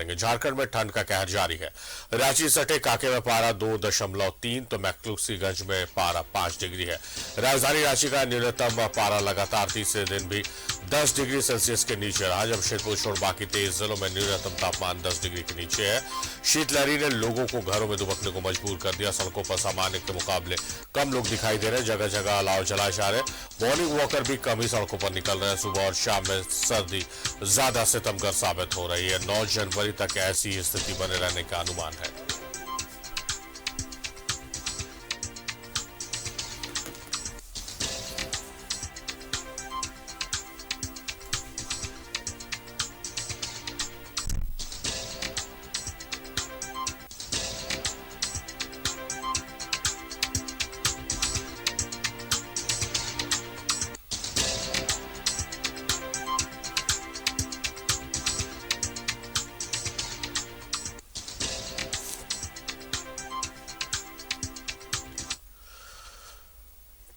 करेंगे। झारखंड में ठंड का कहर जारी है। रांची सटे कांके में पारा 2.3 तो मैक्लुस्कीगंज में पारा 5 डिग्री है। राजधानी रांची का न्यूनतम पारा लगातार तीसरे दिन भी 10 डिग्री सेल्सियस के नीचे रहा। जमशेदपुर छोड़ बाकी 23 जिलों में न्यूनतम तापमान 10 डिग्री के नीचे है। शीतलहरी ने लोगों को घरों में दुबकने को मजबूर कर दिया। सड़कों पर सामान्य के मुकाबले कम लोग दिखाई दे रहे हैं। जगह जगह अलाव जलाए जा रहे हैं। मॉर्निंग वॉकर भी कम ही सड़कों पर निकल रहे हैं। सुबह और शाम में सर्दी ज्यादा सितमगर साबित हो रही है। 9 जनवरी तक ऐसी स्थिति बने रहने का अनुमान है।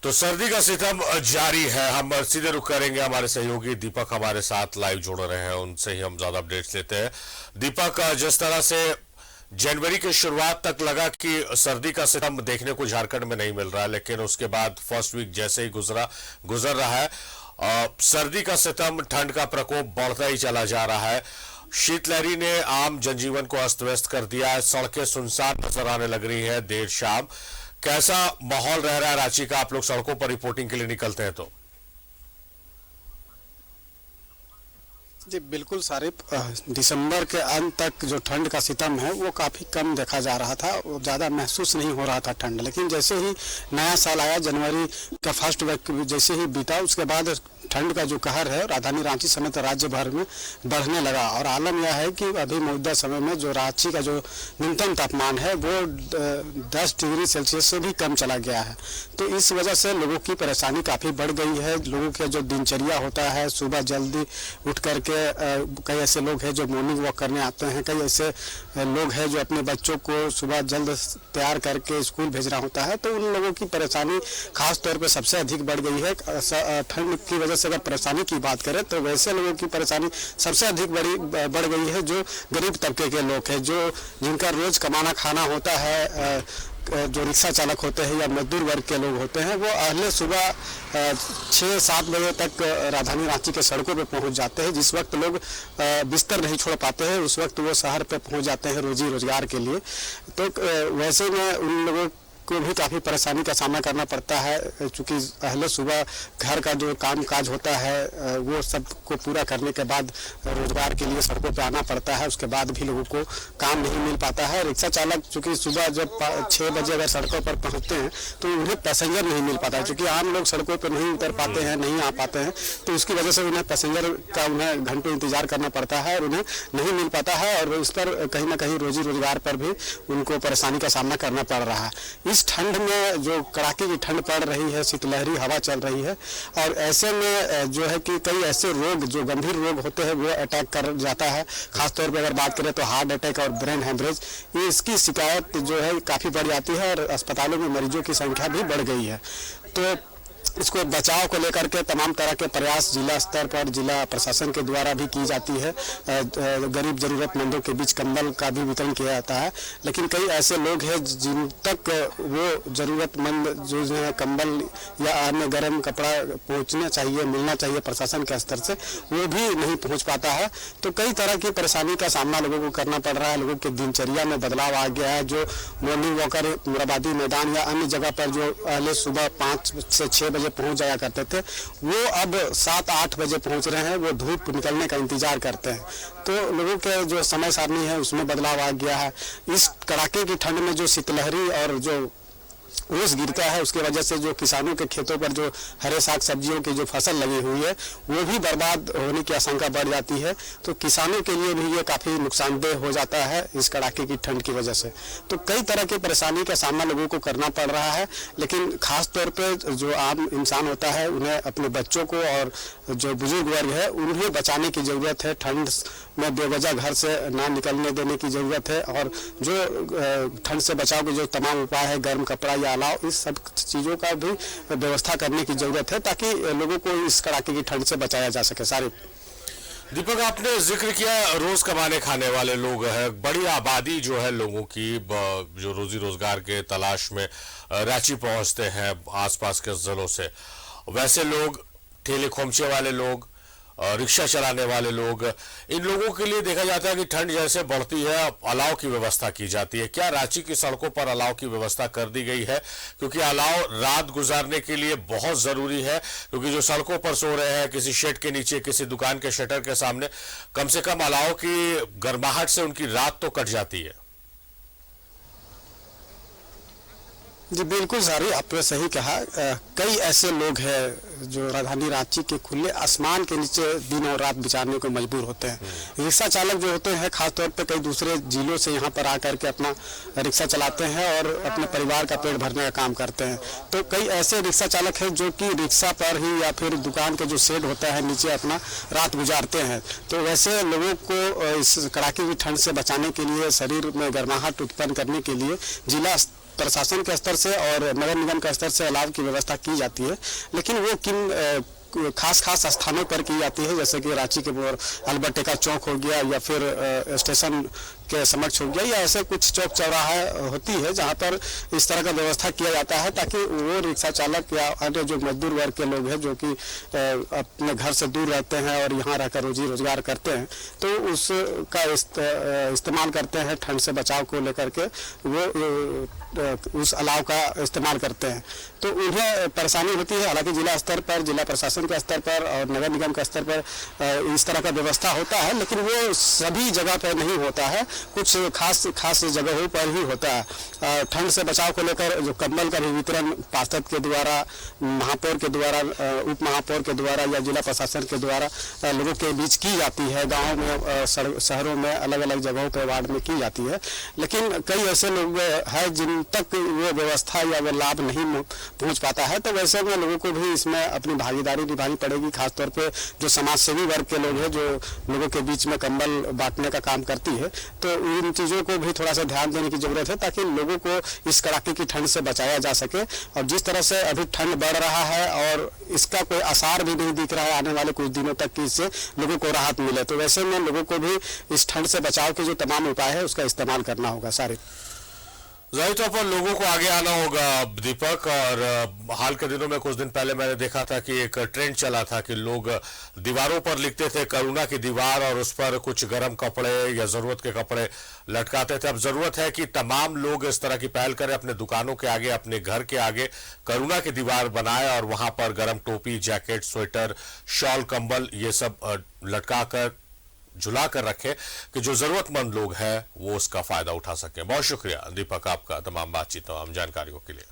तो सर्दी का सितम जारी है। हम सीधे रुख करेंगे, हमारे सहयोगी दीपक हमारे साथ लाइव जुड़ रहे हैं, उनसे ही हम ज्यादा अपडेट्स लेते हैं। दीपक, जिस तरह से जनवरी की शुरुआत तक लगा कि सर्दी का सितम देखने को झारखंड में नहीं मिल रहा है, लेकिन उसके बाद फर्स्ट वीक जैसे ही गुजर रहा है, सर्दी का सितम, ठंड का प्रकोप बढ़ता ही चला जा रहा है। शीतलहरी ने आम जनजीवन को अस्त व्यस्त कर दिया है। सड़कें सुनसान नजर आने लग रही है देर शाम। कैसा माहौल रह रहा है रांची का? आप लोग सड़कों पर रिपोर्टिंग के लिए निकलते हैं तो? जी बिल्कुल सारिफ, दिसंबर के अंत तक जो ठंड का सितम है वो काफ़ी कम देखा जा रहा था, वो ज़्यादा महसूस नहीं हो रहा था ठंड। लेकिन जैसे ही नया साल आया, जनवरी का फर्स्ट वीक जैसे ही बीता, उसके बाद ठंड का जो कहर है राजधानी रांची समेत राज्य भर में बढ़ने लगा। और आलम यह है कि अभी मौजूदा समय में जो रांची का जो न्यूनतम तापमान है वो 10 डिग्री सेल्सियस से भी कम चला गया है। तो इस वजह से लोगों की परेशानी काफ़ी बढ़ गई है। लोगों का जो दिनचर्या होता है, सुबह जल्दी उठ करके कई ऐसे लोग हैं जो मॉर्निंग वॉक करने आते हैं, कई ऐसे लोग हैं जो अपने बच्चों को सुबह जल्द तैयार करके स्कूल भेजना होता है। तो उन लोगों की परेशानी खास तौर पर सबसे अधिक बढ़ गई है। ठंड की वजह से अगर परेशानी की बात करें तो वैसे लोगों की परेशानी सबसे अधिक बढ़ गई है जो गरीब तबके के लोग हैं, जो जिनका रोज कमाना खाना होता है, जो रिक्शा चालक होते हैं या मजदूर वर्ग के लोग होते हैं, वो अगले सुबह 6-7 बजे तक राजधानी रांची के सड़कों पे पहुंच जाते हैं। जिस वक्त लोग बिस्तर नहीं छोड़ पाते हैं, उस वक्त वो शहर पे पहुंच जाते हैं रोजी रोजगार के लिए। तो वैसे में उन लोगों को भी काफ़ी परेशानी का सामना करना पड़ता है, क्योंकि पहले सुबह घर का जो काम काज होता है वो सब को पूरा करने के बाद रोजगार के लिए सड़कों पे आना पड़ता है। उसके बाद भी लोगों को काम नहीं मिल पाता है। रिक्शा चालक चूँकि सुबह जब 6 बजे अगर सड़कों पर पहुँचते हैं तो उन्हें पैसेंजर नहीं मिल पाता है, क्योंकि आम लोग सड़कों पर नहीं उतर पाते हैं, नहीं आ पाते हैं। तो उसकी वजह से उन्हें पैसेंजर का उन्हें घंटों इंतजार करना पड़ता है और उन्हें नहीं मिल पाता है, और उस पर कहीं ना कहीं रोजी रोजगार पर भी उनको परेशानी का सामना करना पड़ रहा है। इस ठंड में जो कड़ाके की ठंड पड़ रही है, शीतलहरी हवा चल रही है, और ऐसे में जो है कि कई ऐसे रोग जो गंभीर रोग होते हैं वो अटैक कर जाता है। खासतौर पर अगर बात करें तो हार्ट अटैक और ब्रेन हेमरेज, इसकी शिकायत जो है काफ़ी बढ़ जाती है और अस्पतालों में मरीजों की संख्या भी बढ़ गई है। तो इसको बचाव को लेकर के तमाम तरह के प्रयास जिला स्तर पर जिला प्रशासन के द्वारा भी की जाती है। गरीब जरूरतमंदों के बीच कंबल का भी वितरण किया जाता है, लेकिन कई ऐसे लोग हैं जिन तक वो जरूरतमंद जो है कंबल या अन्य गर्म कपड़ा पहुंचना चाहिए, मिलना चाहिए प्रशासन के स्तर से, वो भी नहीं पहुंच पाता है। तो कई तरह की परेशानी का सामना लोगों को करना पड़ रहा है। लोगों के दिनचर्या में बदलाव आ गया है। जो मॉर्निंग वॉकर मुराबादी मैदान या अन्य जगह पर जो पहले सुबह 5 से 6 बजे पहुंच जाया करते थे, वो अब 7-8 बजे पहुंच रहे हैं। वो धूप निकलने का इंतजार करते हैं। तो लोगों के जो समय सारणी है उसमें बदलाव आ गया है। इस कड़ाके की ठंड में जो शीतलहरी और जो ओस गिरता है, उसकी वजह से जो किसानों के खेतों पर जो हरे साग सब्जियों की जो फसल लगी हुई है वो भी बर्बाद होने की आशंका बढ़ जाती है। तो किसानों के लिए भी ये काफ़ी नुकसानदेह हो जाता है इस कड़ाके की ठंड की वजह से। तो कई तरह की परेशानी का सामना लोगों को करना पड़ रहा है, लेकिन खास तौर पे जो आम इंसान होता है उन्हें अपने बच्चों को और जो बुजुर्ग वर्ग है उन्हें बचाने की ज़रूरत है। ठंड में बेवजह घर से ना निकलने देने की ज़रूरत है, और जो ठंड से बचाव के जो तमाम उपाय है, गर्म कपड़ा या अलाव, इस सब चीज़ों का भी व्यवस्था करने की ज़रूरत है ताकि लोगों को इस कड़ाके की ठंड से बचाया जा सके। सारे दीपक, आपने जिक्र किया रोज कमाने खाने वाले लोग हैं, बड़ी आबादी जो है लोगों की जो रोजी रोजगार के तलाश में रांची पहुंचते हैं आसपास के जिलों से, वैसे लोग, ठेले खोमचे वाले लोग, रिक्शा चलाने वाले लोग, इन लोगों के लिए देखा जाता है कि ठंड जैसे बढ़ती है अलाव की व्यवस्था की जाती है। क्या रांची की सड़कों पर अलाव की व्यवस्था कर दी गई है? क्योंकि अलाव रात गुजारने के लिए बहुत जरूरी है, क्योंकि जो सड़कों पर सो रहे हैं किसी शेड के नीचे, किसी दुकान के शटर के सामने, कम से कम अलाव की गर्माहट से उनकी रात तो कट जाती है। जी बिल्कुल सारी, आपने सही कहा। कई ऐसे लोग हैं जो राजधानी रांची के खुले आसमान के नीचे दिन और रात बिताने को मजबूर होते हैं। रिक्शा चालक जो होते हैं खासतौर पे कई दूसरे जिलों से यहाँ पर आकर के अपना रिक्शा चलाते हैं और अपने परिवार का पेट भरने का काम करते हैं। तो कई ऐसे रिक्शा चालक हैं जो कि रिक्शा पर ही या फिर दुकान के जो शेड होता है नीचे अपना रात गुजारते हैं। तो वैसे लोगों को इस कड़ाके की ठंड से बचाने के लिए, शरीर में गर्माहट उत्पन्न करने के लिए जिला प्रशासन के स्तर से और नगर निगम के स्तर से अलाव की व्यवस्था की जाती है। लेकिन वो किन खास स्थानों पर की जाती है, जैसे कि रांची के अल्बर्ट एक्का चौक हो गया या फिर स्टेशन के समक्ष हो गया, या ऐसे कुछ चौक चौराहा होती है जहां पर इस तरह का व्यवस्था किया जाता है ताकि वो रिक्शा चालक या अन्य जो मजदूर वर्ग के लोग हैं जो कि अपने घर से दूर रहते हैं और यहाँ रहकर रोजी रोजगार करते हैं, तो उसका इस्तेमाल करते हैं। ठंड से बचाव को लेकर के वो उस अलाव का इस्तेमाल करते हैं, तो उन्हें परेशानी होती है। हालांकि जिला स्तर पर, जिला प्रशासन के स्तर पर और नगर निगम के स्तर पर इस तरह का व्यवस्था होता है, लेकिन वो सभी जगह पर नहीं होता है, कुछ खास जगहों पर ही होता है। ठंड से बचाव को लेकर जो कंबल का भी वितरण पार्षद के द्वारा, महापौर के द्वारा, उप महापौर के द्वारा या जिला प्रशासन के द्वारा लोगों के बीच की जाती है। गाँव में, शहरों में, अलग अलग जगहों पर, वार्ड में की जाती है। लेकिन कई ऐसे लोग हैं जिन तक वो व्यवस्था या वो लाभ नहीं पहुंच पाता है, तो वैसे में लोगों को भी इसमें अपनी भागीदारी निभानी पड़ेगी। खासतौर पे जो समाज सेवी वर्ग के लोग हैं जो लोगों के बीच में कंबल बांटने का काम करती है, तो इन चीज़ों को भी थोड़ा सा ध्यान देने की जरूरत है ताकि लोगों को इस कड़ाके की ठंड से बचाया जा सके। और जिस तरह से अभी ठंड बढ़ रहा है और इसका कोई आसार भी नहीं दिख रहा है आने वाले कुछ दिनों तक कि इससे लोगों को राहत मिले, तो वैसे में लोगों को भी इस ठंड से बचाव के जो तमाम उपाय है उसका इस्तेमाल करना होगा। सारे जाहिर तौर पर लोगों को आगे आना होगा दीपक। और हाल के दिनों में, कुछ दिन पहले मैंने देखा था कि एक ट्रेंड चला था कि लोग दीवारों पर लिखते थे करुणा की दीवार और उस पर कुछ गर्म कपड़े या जरूरत के कपड़े लटकाते थे। अब जरूरत है कि तमाम लोग इस तरह की पहल करें, अपने दुकानों के आगे, अपने घर के आगे करुणा की दीवार बनाए और वहां पर गर्म टोपी, जैकेट, स्वेटर, शॉल, कंबल ये सब लटका कर, झुला कर रखे कि जो जरूरतमंद लोग हैं वो उसका फायदा उठा सके। बहुत शुक्रिया दीपक आपका तमाम बातचीत, तमाम जानकारियों के लिए।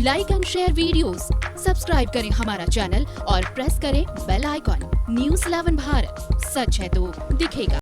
Like and share videos, subscribe करें हमारा चैनल और प्रेस करें बेल आइकॉन। न्यूज़ 11 भारत, सच है तो दिखेगा।